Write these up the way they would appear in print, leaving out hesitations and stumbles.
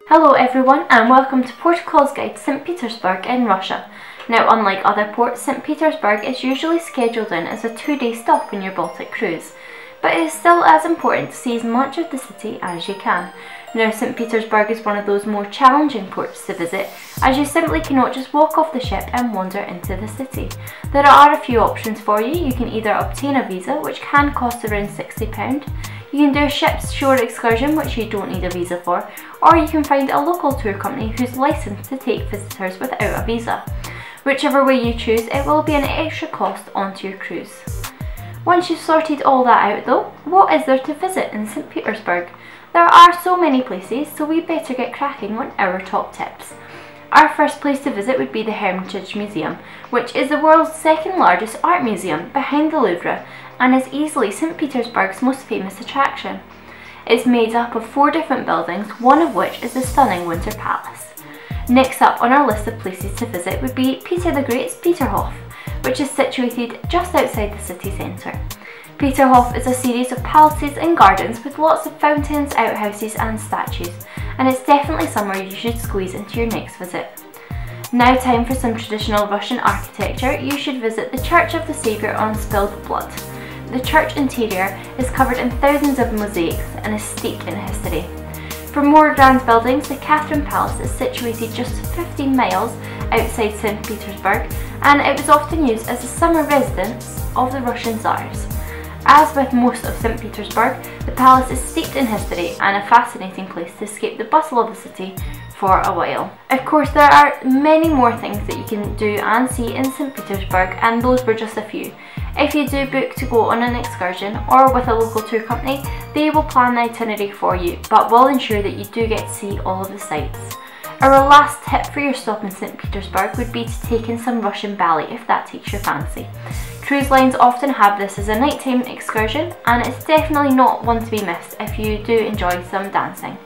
Hello everyone and welcome to Portugal's Guide to St. Petersburg in Russia. Now, unlike other ports, St. Petersburg is usually scheduled in as a 2-day stop in your Baltic cruise, but it is still as important to see as much of the city as you can. Now, St. Petersburg is one of those more challenging ports to visit, as you simply cannot just walk off the ship and wander into the city. There are a few options for you. You can either obtain a visa, which can cost around £60. You can do a ship's shore excursion, which you don't need a visa for, or you can find a local tour company who's licensed to take visitors without a visa. Whichever way you choose, it will be an extra cost onto your cruise. Once you've sorted all that out though, what is there to visit in St. Petersburg? There are so many places, so we better get cracking on our top tips. Our first place to visit would be the Hermitage Museum, which is the world's second largest art museum behind the Louvre and is easily St. Petersburg's most famous attraction. It's made up of 4 different buildings, one of which is the stunning Winter Palace. Next up on our list of places to visit would be Peter the Great's Peterhof, which is situated just outside the city centre. Peterhof is a series of palaces and gardens with lots of fountains, outhouses and statues, and it's definitely somewhere you should squeeze into your next visit. Now time for some traditional Russian architecture. You should visit the Church of the Saviour on Spilled Blood. The church interior is covered in thousands of mosaics and is steeped in history. For more grand buildings, the Catherine Palace is situated just 15 miles outside St. Petersburg, and it was often used as the summer residence of the Russian Tsars. As with most of St. Petersburg, the palace is steeped in history and a fascinating place to escape the bustle of the city for a while. Of course, there are many more things that you can do and see in St. Petersburg, and those were just a few. If you do book to go on an excursion or with a local tour company, they will plan the itinerary for you, but will ensure that you do get to see all of the sights. Our last tip for your stop in St. Petersburg would be to take in some Russian ballet if that takes your fancy. Cruise lines often have this as a nighttime excursion, and it's definitely not one to be missed if you do enjoy some dancing.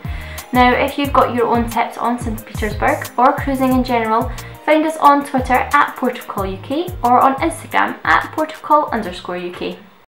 Now, if you've got your own tips on St. Petersburg or cruising in general, find us on Twitter @PortugalUK or on Instagram @Portugal_UK.